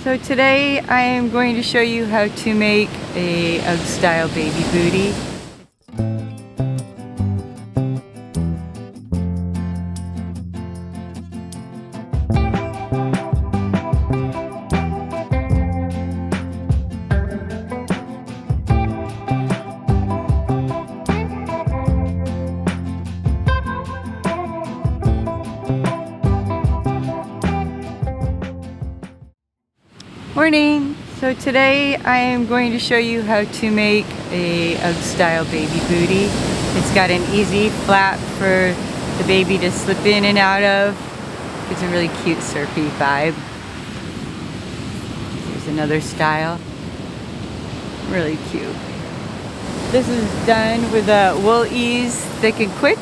So today I am going to show you how to make a UGG style baby bootie. Morning! So today I am going to show you how to make a UGG style baby bootie. It's got an easy flap for the baby to slip in and out of. It's a really cute surfy vibe. Here's another style. Really cute. This is done with a Booties Thick and Quick.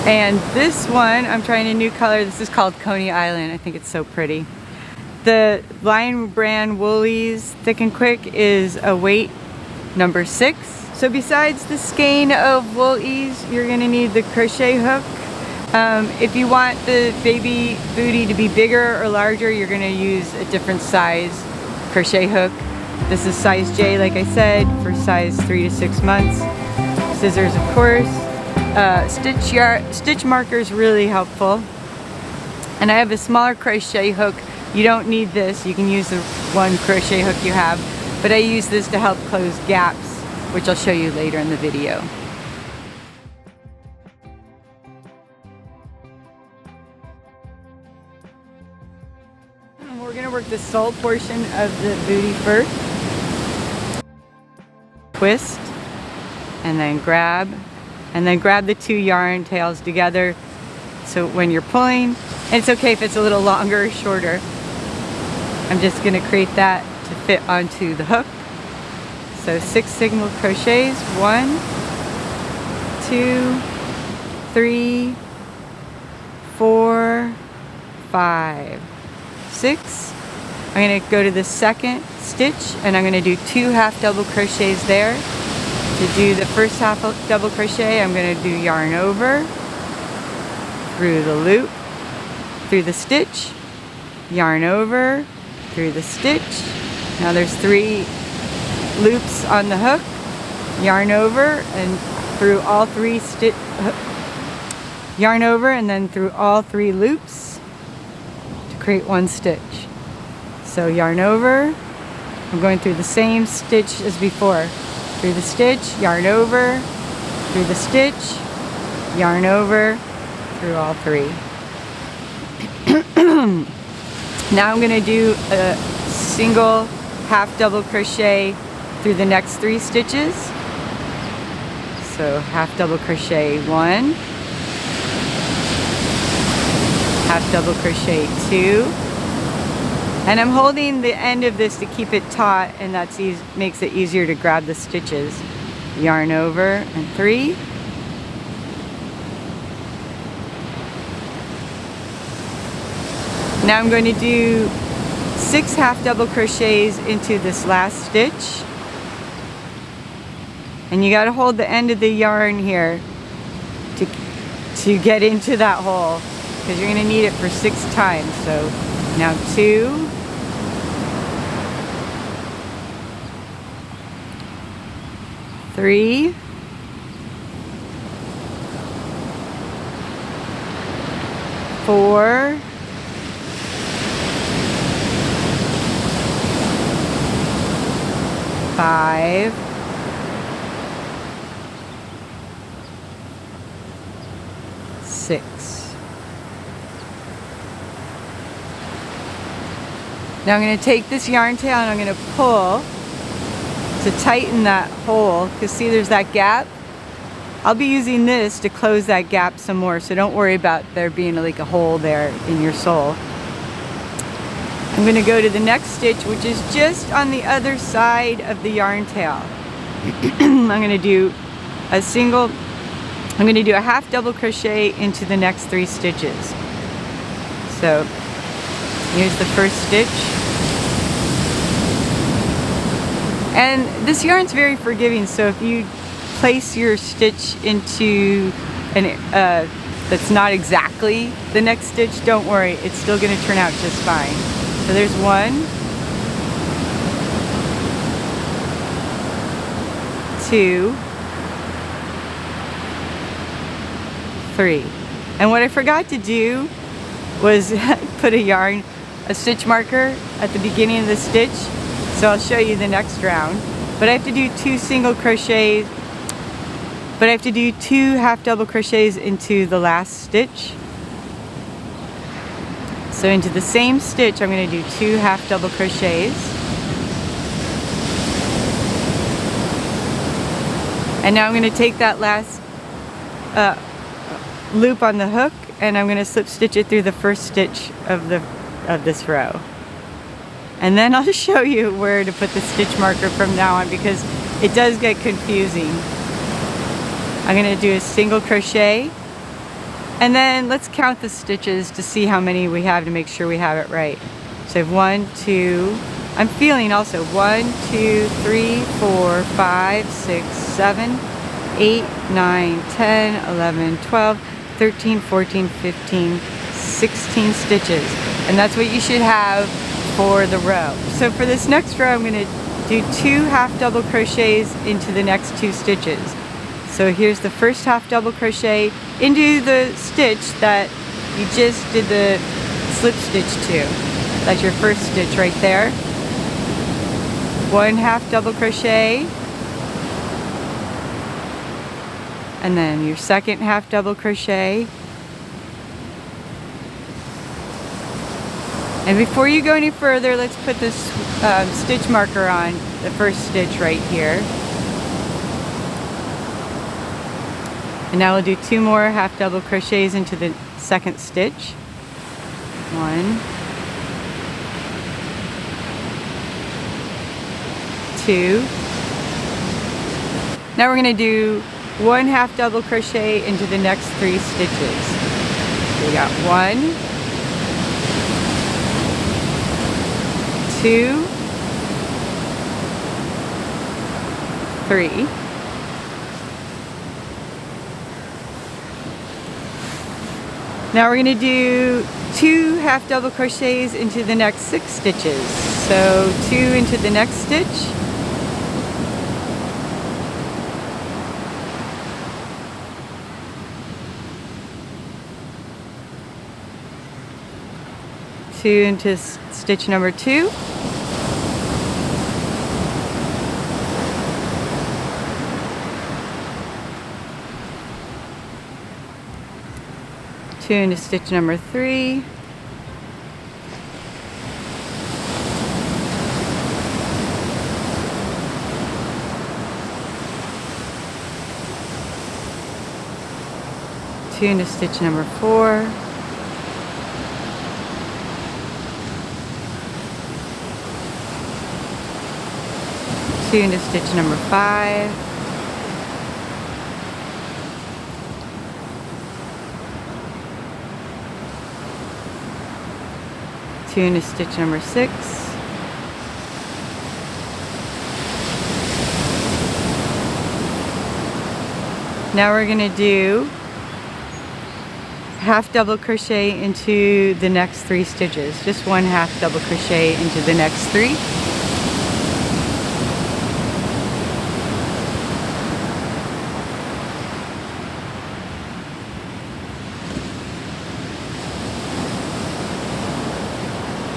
And this one, I'm trying a new color. This is called Coney Island. I think it's so pretty. The Lion brand Woolies Thick and Quick is a weight number 6. So besides the skein of Woolies, you're going to need the crochet hook. If you want the baby bootie to be bigger or larger, you're going to use a different size crochet hook. This is size J, like I said, for size 3 to 6 months. Scissors, of course. Stitch marker is really helpful. And I have a smaller crochet hook. You don't need this, you can use the one crochet hook you have, but I use this to help close gaps, which I'll show you later in the video. We're going to work the sole portion of the bootie first. Twist, and then grab the 2 yarn tails together, so when you're pulling, and it's okay if it's a little longer or shorter. I'm just going to create that to fit onto the hook. So 6 single crochets, 1, 2, 3, 4, 5, 6. I'm going to go to the second stitch and I'm going to do 2 half double crochets there. To do the first half double crochet, I'm going to do yarn over, through the loop, through the stitch, yarn over, through the stitch. Now there's 3 loops on the hook, yarn over and through all 3 yarn over and then through all 3 loops to create 1 stitch. So yarn over, I'm going through the same stitch as before, through the stitch, yarn over, through the stitch, yarn over, through all 3. Now I'm going to do a single half double crochet through the next 3 stitches. So half double crochet 1, half double crochet 2, and I'm holding the end of this to keep it taut, and that makes it easier to grab the stitches. Yarn over and 3. Now I'm going to do 6 half double crochets into this last stitch. And you got to hold the end of the yarn here to get into that hole, because you're going to need it for 6 times. So now 2, 3, 4, 5, 6. Now I'm going to take this yarn tail and I'm going to pull to tighten that hole, because see there's that gap? I'll be using this to close that gap some more, so don't worry about there being like a hole there in your sole. I'm going to go to the next stitch, which is just on the other side of the yarn tail. I'm going to do a half double crochet into the next 3 stitches. So here's the first stitch. And this yarn's very forgiving, so if you place your stitch into that's not exactly the next stitch, don't worry, it's still going to turn out just fine. So there's 1, 2, 3. And what I forgot to do was put a stitch marker at the beginning of the stitch, so I'll show you the next round. But I have to do 2 single crochets, but I have to do 2 half double crochets into the last stitch. So into the same stitch I'm going to do 2 half double crochets. And now I'm going to take that last loop on the hook and I'm going to slip stitch it through the first stitch of this row. And then I'll show you where to put the stitch marker from now on, because it does get confusing. I'm going to do a single crochet, and then let's count the stitches to see how many we have to make sure we have it right. So I have 1, 2, I'm feeling also 1, 2, 3, 4, 5, 6, 7, 8, 9, 10, 11, 12, 13, 14, 15, 16 stitches. And that's what you should have for the row. So for this next row I'm going to do 2 half double crochets into the next 2 stitches. So here's the first half double crochet into the stitch that you just did the slip stitch to. That's your first stitch right there. 1 half double crochet, and then your second half double crochet. And before you go any further, let's put this stitch marker on the first stitch right here. And now we'll do 2 more half double crochets into the second stitch. 1, 2. Now we're going to do 1 half double crochet into the next 3 stitches. So we got 1, 2, 3. Now we're going to do 2 half double crochets into the next 6 stitches. So 2 into the next stitch. Two into stitch number 2. Two into stitch number 3. Two into stitch number 4. Two into stitch number 5. Two into stitch number 6. Now we're going to do half double crochet into the next 3 stitches. Just 1 half double crochet into the next 3.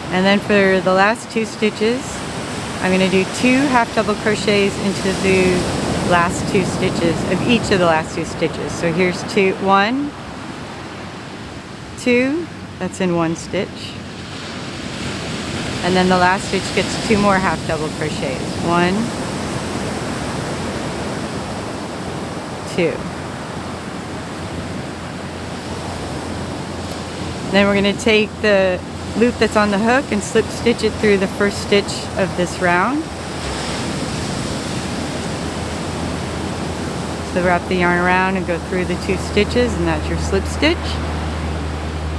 And then for the last 2 stitches, I'm going to do 2 half double crochets into the last 2 stitches of each of the last 2 stitches. So here's 1, 2, that's in 1 stitch. And then the last stitch gets 2 more half double crochets. 1, 2. Then we're going to take the loop that's on the hook and slip stitch it through the first stitch of this round. So wrap the yarn around and go through the 2 stitches, and that's your slip stitch.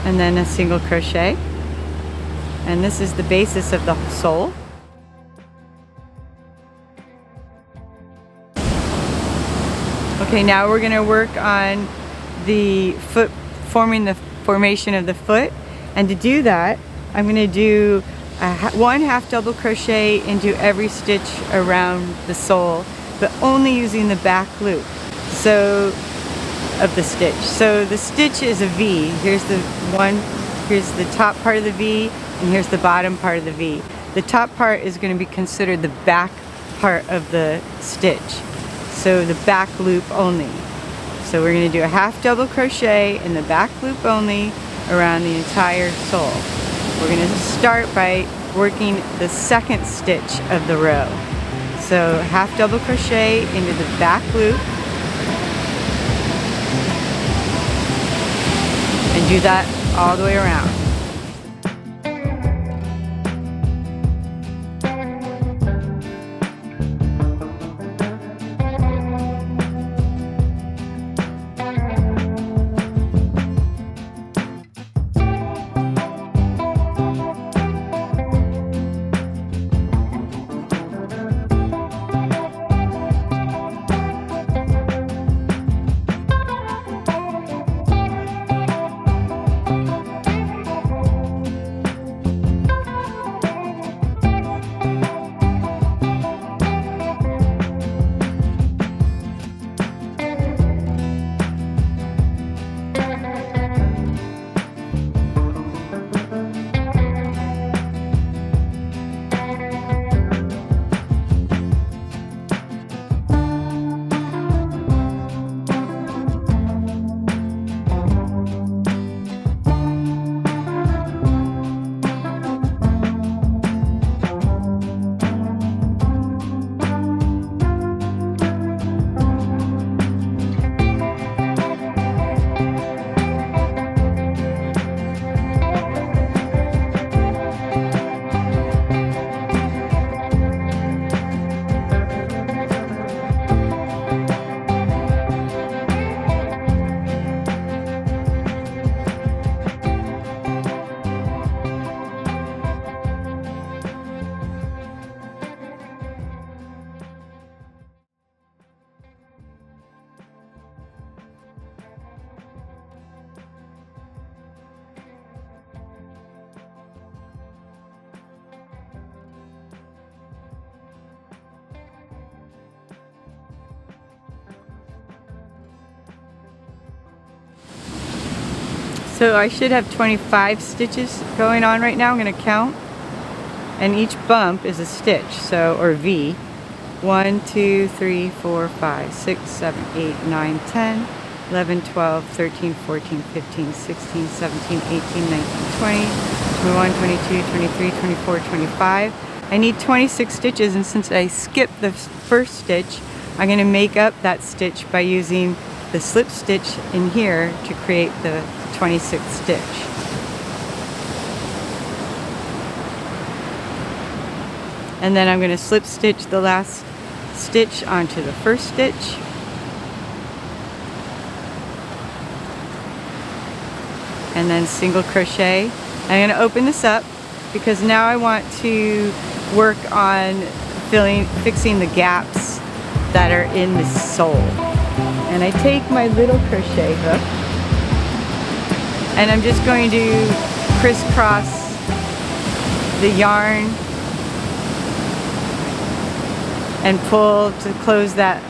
And then a single crochet. And this is the basis of the sole. Okay, now we're going to work on the foot, forming the formation of the foot. And to do that, I'm going to do 1 half double crochet into every stitch around the sole but only using the back loop so of the stitch. So the stitch is a V. Here's the top part of the V, and here's the bottom part of the V. The top part is going to be considered the back part of the stitch, so the back loop only. So we're going to do a half double crochet in the back loop only around the entire sole. We're going to start by working the second stitch of the row. So half double crochet into the back loop and do that all the way around. So I should have 25 stitches going on right now. I'm going to count, and each bump is a stitch, so, or V. 1, 2, 3, 4, 5, 6, 7, 8, 9, 10, 11, 12, 13, 14, 15, 16, 17, 18, 19, 20, 21, 22, 23, 24, 25. I need 26 stitches, and since I skipped the first stitch, I'm going to make up that stitch by using the slip stitch in here to create the 26th stitch. And then I'm going to slip stitch the last stitch onto the first stitch. And then single crochet. I'm going to open this up because now I want to work on fixing the gaps that are in the sole. And I take my little crochet hook and I'm just going to crisscross the yarn and pull to close that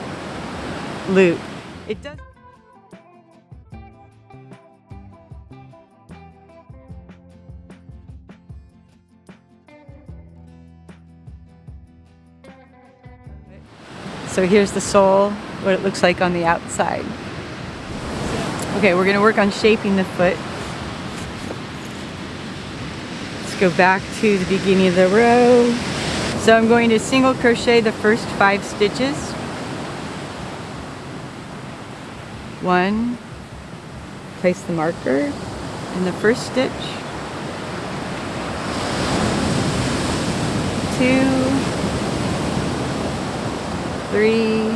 loop. It does. So here's the sole, what it looks like on the outside. Okay, we're going to work on shaping the foot. Let's go back to the beginning of the row. So I'm going to single crochet the first 5 stitches. 1, place the marker in the first stitch. 2, 3,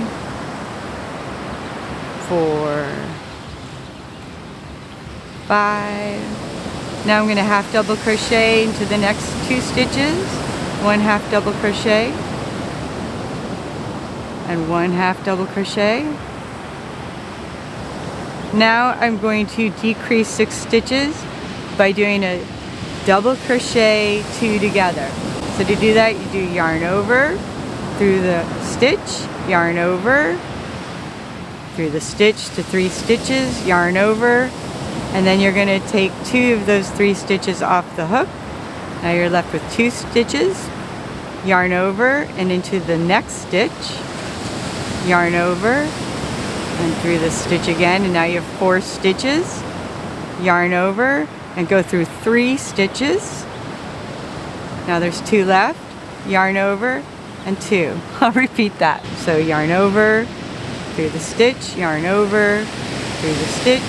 4, 5. Now I'm going to half double crochet into the next 2 stitches. 1 half double crochet and 1 half double crochet. Now I'm going to decrease 6 stitches by doing a double crochet 2 together. So to do that, you do yarn over through the stitch, yarn over, through the stitch to 3 stitches, yarn over, and then you're going to take 2 of those 3 stitches off the hook. Now you're left with 2 stitches, yarn over and into the next stitch, yarn over and through the stitch again, and now you have 4 stitches, yarn over and go through 3 stitches. Now there's 2 left, yarn over and 2. I'll repeat that. So yarn over, through the stitch, yarn over, through the stitch,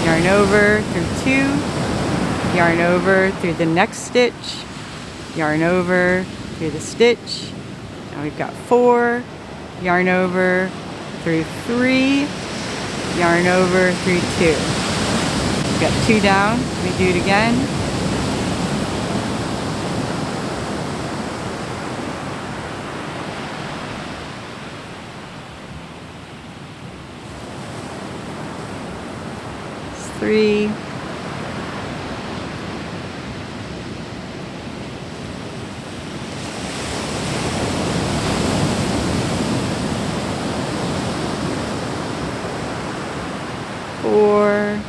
yarn over, through 2, yarn over, through the next stitch, yarn over, through the stitch. Now we've got 4, yarn over, through 3, yarn over, through 2. We've got 2 down, we do it again. It's 3. 4,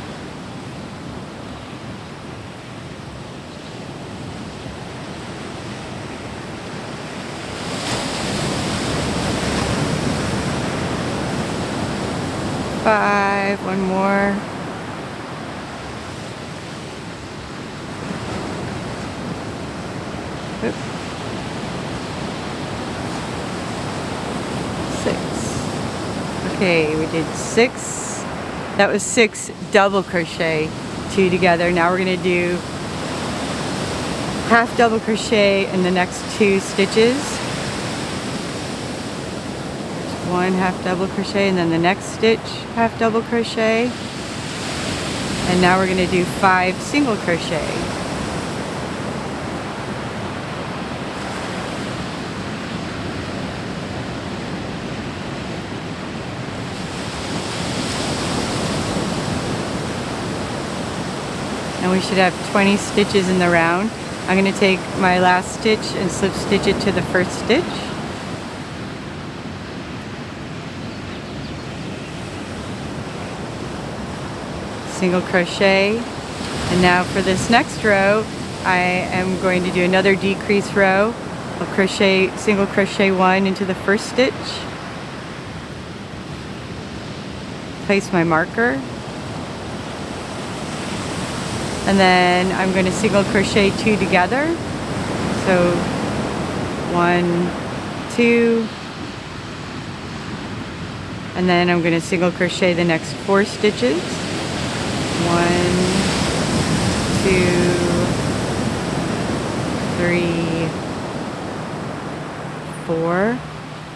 5, one more. 6. Okay, we did 6. That was 6 double crochet, 2 together. Now we're going to do half double crochet in the next 2 stitches. 1 half double crochet and then the next stitch half double crochet. And now we're going to do 5 single crochet. And we should have 20 stitches in the round. I'm going to take my last stitch and slip stitch it to the first stitch. Single crochet. And now for this next row, I am going to do another decrease row. I'll crochet, single crochet 1 into the first stitch. Place my marker. And then I'm going to single crochet 2 together. So 1, 2, and then I'm going to single crochet the next 4 stitches. 1, 2, 3, 4.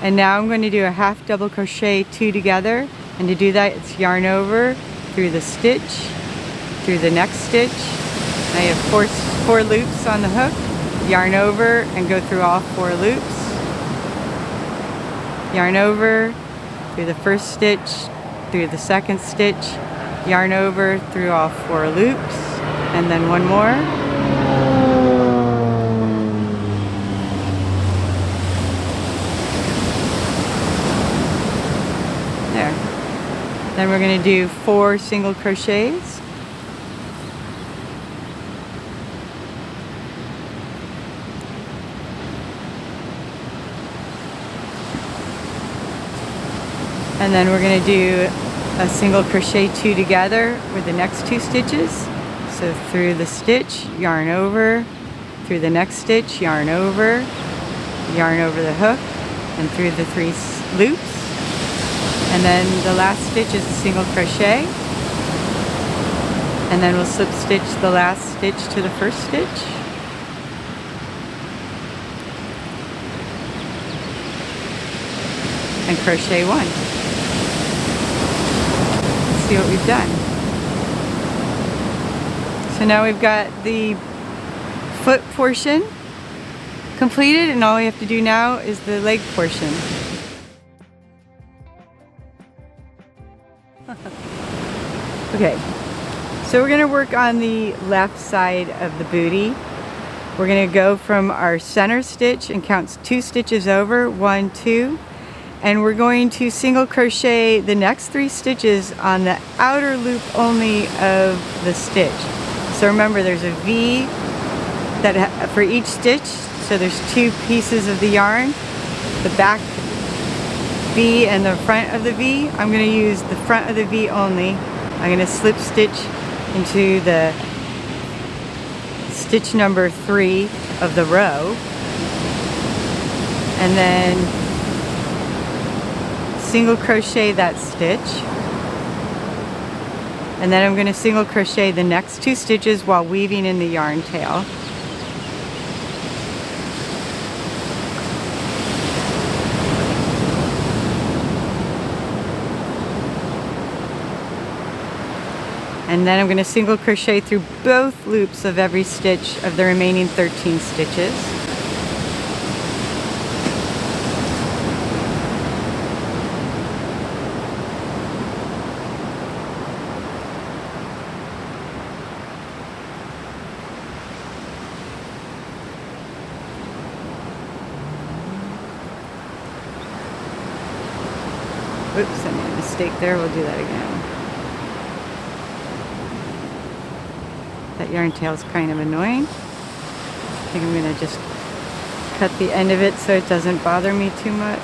And now I'm going to do a half double crochet 2 together. And to do that, it's yarn over through the stitch, through the next stitch. Now you have 4 loops on the hook, yarn over and go through all 4 loops. Yarn over through the first stitch, through the second stitch, yarn over through all 4 loops, and then 1 more. There. Then we're going to do 4 single crochets. And then we're going to do a single crochet 2 together with the next 2 stitches. So through the stitch, yarn over, through the next stitch, yarn over the hook, and through the 3 loops. And then the last stitch is a single crochet. And then we'll slip stitch the last stitch to the first stitch. And crochet 1. See what we've done. So now we've got the foot portion completed, and all we have to do now is the leg portion. Okay, so we're going to work on the left side of the bootie. We're going to go from our center stitch and count 2 stitches over, 1, 2, and we're going to single crochet the next 3 stitches on the outer loop only of the stitch. So remember, there's a V that for each stitch, so there's 2 pieces of the yarn, the back V and the front of the V. I'm going to use the front of the V only. I'm going to slip stitch into the stitch number 3 of the row, and then single crochet that stitch, and then I'm going to single crochet the next 2 stitches while weaving in the yarn tail. And then I'm going to single crochet through both loops of every stitch of the remaining 13 stitches. Oops, I made a mistake there. We'll do that again. That yarn tail is kind of annoying. I think I'm going to just cut the end of it so it doesn't bother me too much.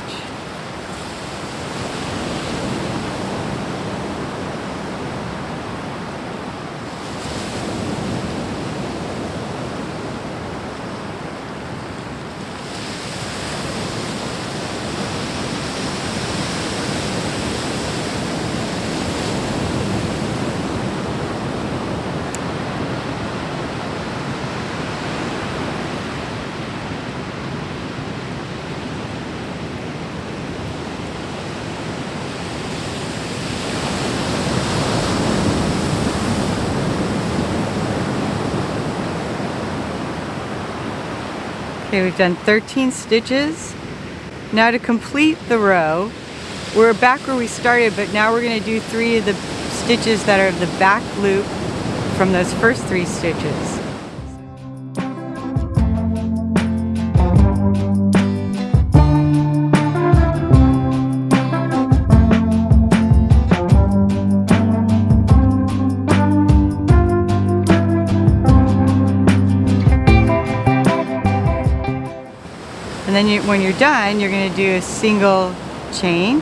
Okay, we've done 13 stitches. Now to complete the row, we're back where we started, but now we're going to do 3 of the stitches that are the back loop from those first 3 stitches. And then when you're done, you're going to do a single chain,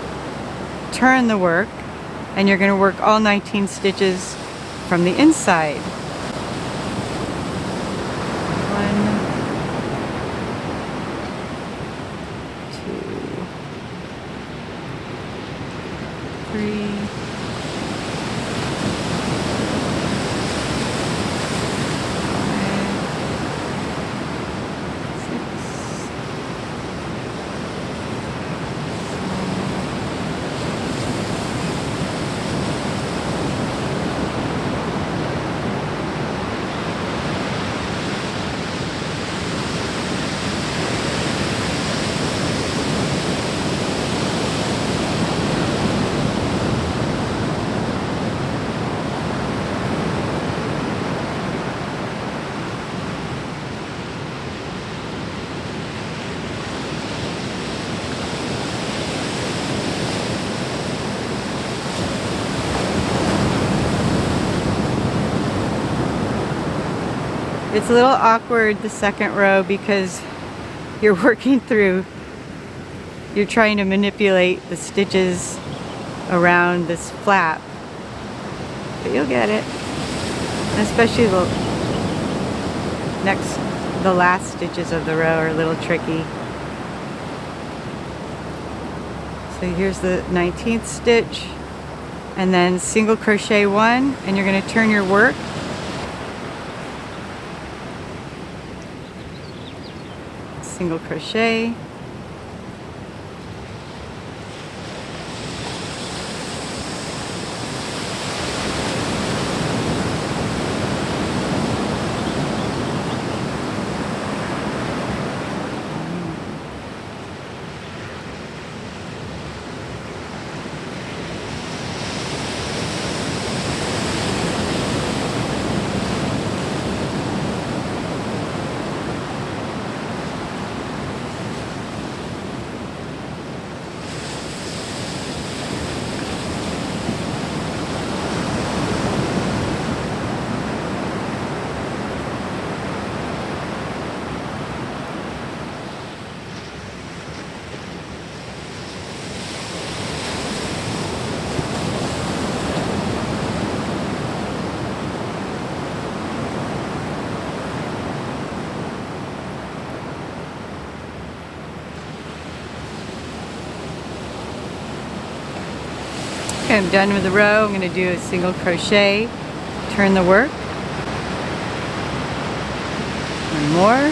turn the work, and you're going to work all 19 stitches from the inside. 1, 2, 3, It's a little awkward, the second row, because you're working through, you're trying to manipulate the stitches around this flap, but you'll get it. And especially the last stitches of the row are a little tricky. So here's the 19th stitch, and then single crochet 1, and you're going to turn your work. Single crochet, Okay, I'm done with the row. I'm going to do a single crochet, turn the work. One more.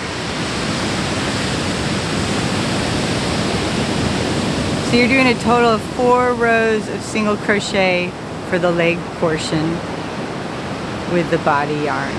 So you're doing a total of 4 rows of single crochet for the leg portion with the body yarn.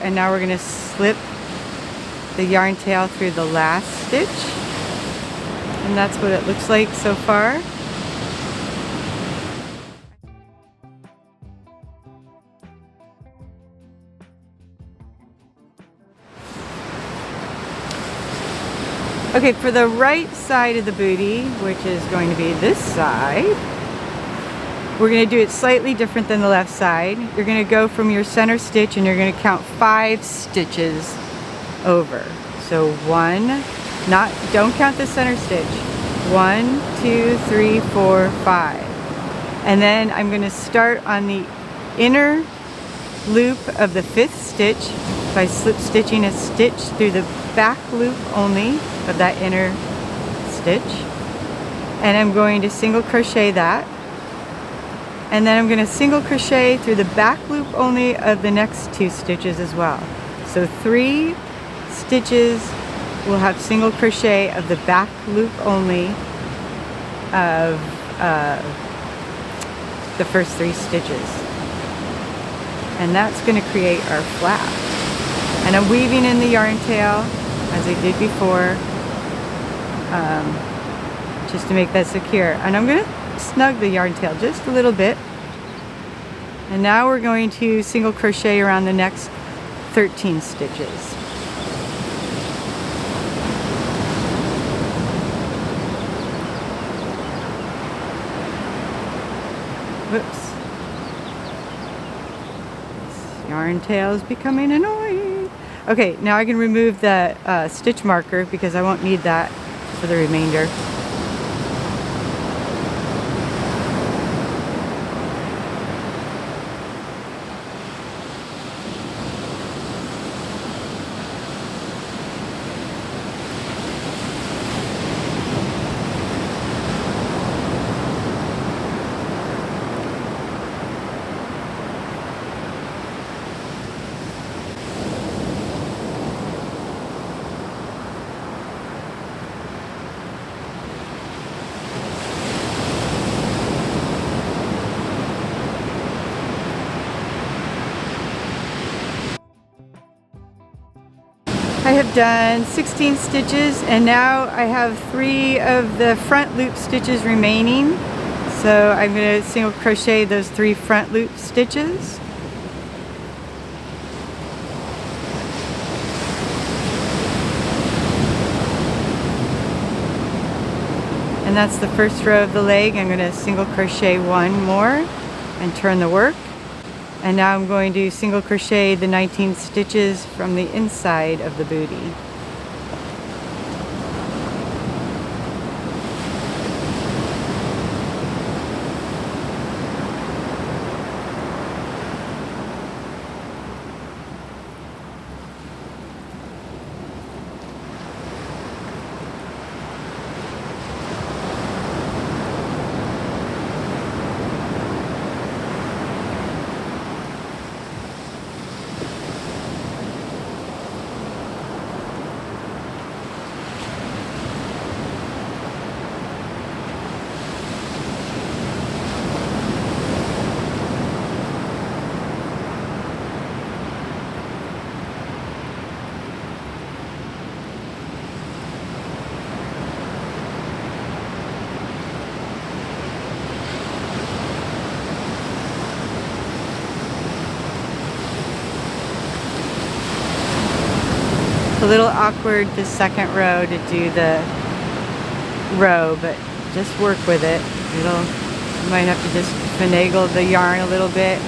And now we're going to slip the yarn tail through the last stitch, and that's what it looks like so far. Okay, for the right side of the bootie, which is going to be this side, we're going to do it slightly different than the left side. You're going to go from your center stitch and you're going to count 5 stitches over. So don't count the center stitch. 1, 2, 3, 4, 5. And then I'm going to start on the inner loop of the 5th stitch by slip stitching a stitch through the back loop only of that inner stitch. And I'm going to single crochet that. And then I'm going to single crochet through the back loop only of the next 2 stitches as well. So 3 stitches will have single crochet of the back loop only of the first 3 stitches. And that's going to create our flap. And I'm weaving in the yarn tail as I did before, just to make that secure. And I'm going to snug the yarn tail just a little bit, and now we're going to single crochet around the next 13 stitches. Whoops. This yarn tail is becoming annoying. Okay, now I can remove the stitch marker because I won't need that for the remainder. I have done 16 stitches, and now I have 3 of the front loop stitches remaining. So I'm going to single crochet those 3 front loop stitches. And that's the first row of the leg. I'm going to single crochet 1 more and turn the work. And now I'm going to single crochet the 19 stitches from the inside of the bootie. a little awkward the second row to do the row, but just work with it. You might have to just finagle the yarn a little bit,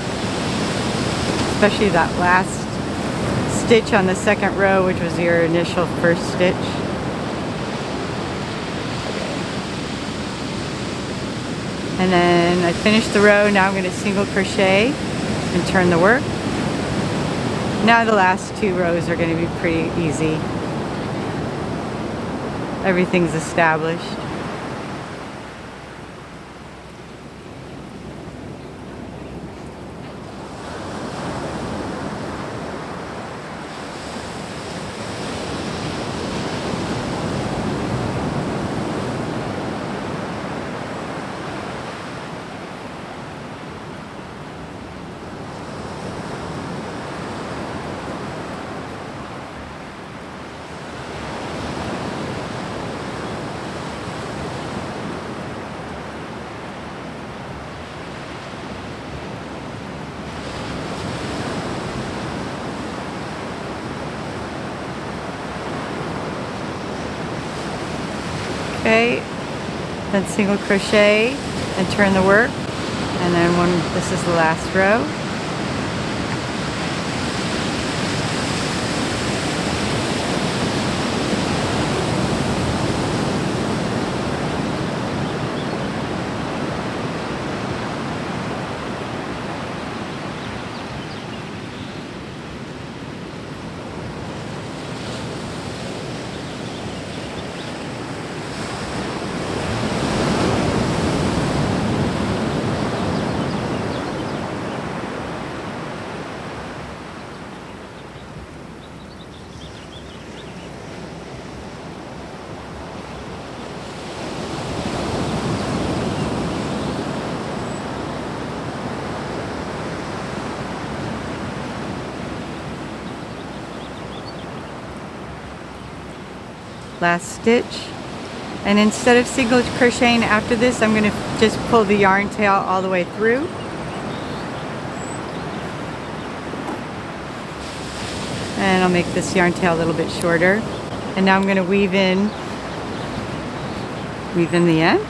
especially that last stitch on the second row, which was your initial first stitch. And then I finished the row. Now I'm going to single crochet and turn the work. Now the last two rows are going to be pretty easy. Everything's established. Okay, then single crochet and turn the work, and then this is the last row. Last stitch, and instead of single crocheting after this, I'm going to just pull the yarn tail all the way through. And I'll make this yarn tail a little bit shorter. And now I'm going to weave in the end.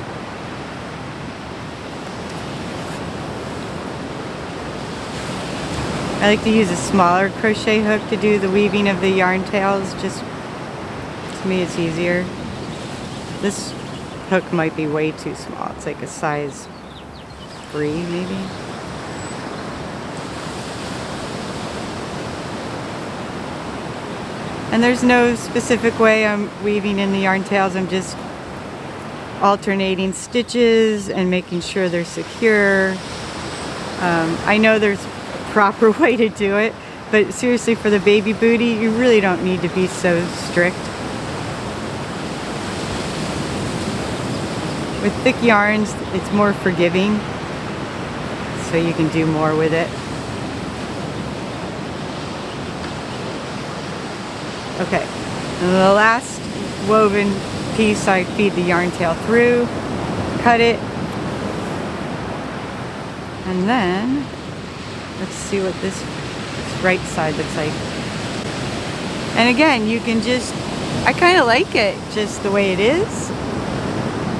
I like to use a smaller crochet hook to do the weaving of the yarn tails. Just to me, it's easier. This hook might be way too small. It's like a size 3 maybe. And there's no specific way I'm weaving in the yarn tails. I'm just alternating stitches and making sure they're secure. I know there's a proper way to do it, but seriously, for the baby bootie, you really don't need to be so strict. With thick yarns, it's more forgiving, so you can do more with it. Okay, and the last woven piece, I feed the yarn tail through, cut it, and then let's see what this right side looks like. And again, you can just, I kind of like it just the way it is,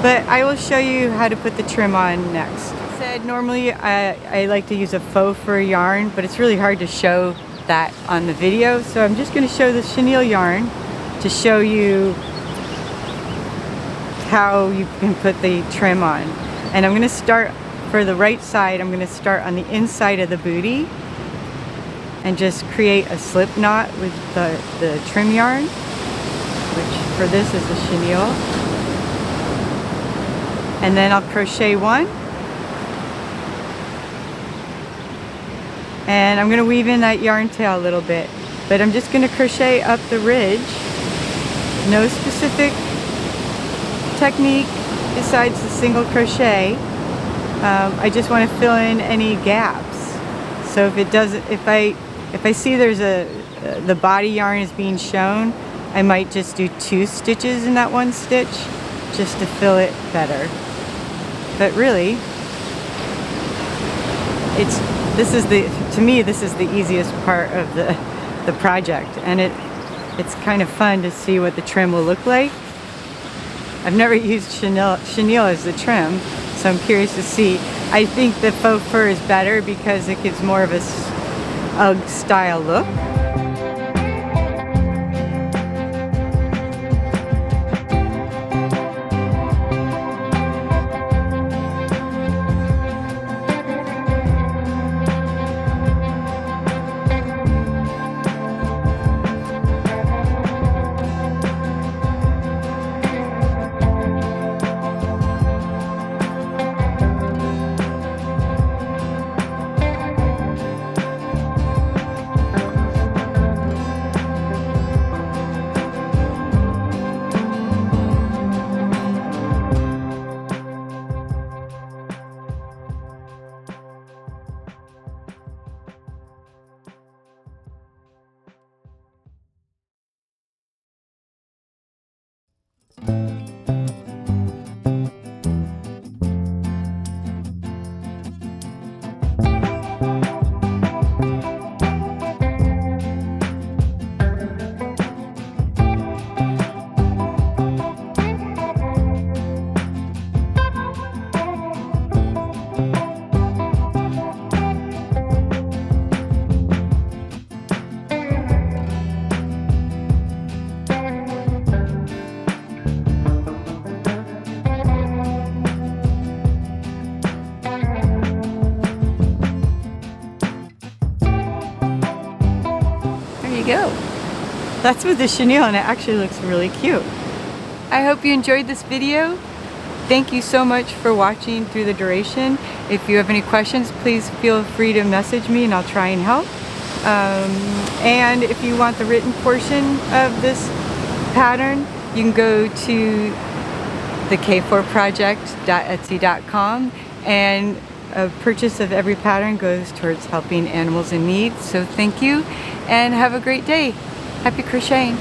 but I will show you how to put the trim on next. I said normally I like to use a faux fur yarn, but it's really hard to show that on the video, so I'm just going to show the chenille yarn to show you how you can put the trim on. And I'm going to start for the right side. I'm going to start on the inside of the bootie and just create a slip knot with the trim yarn, which for this is the chenille. And then I'll crochet one. And I'm going to weave in that yarn tail a little bit, but I'm just going to crochet up the ridge. No specific technique besides the single crochet. I just want to fill in any gaps. So if it doesn't, if I see there's the body yarn is being shown, I might just do 2 stitches in that one stitch just to fill it better. But really, to me, this is the easiest part of the project, and it's kind of fun to see what the trim will look like. I've never used chenille as the trim, so I'm curious to see. I think the faux fur is better because it gives more of a UGG style look. Go. That's with the chenille and it actually looks really cute. I hope you enjoyed this video. Thank you so much for watching through the duration. If you have any questions, please feel free to message me and I'll try and help. And if you want the written portion of this pattern, you can go to the k4project.etsy.com, and a purchase of every pattern goes towards helping animals in need. So thank you and have a great day. Happy crocheting.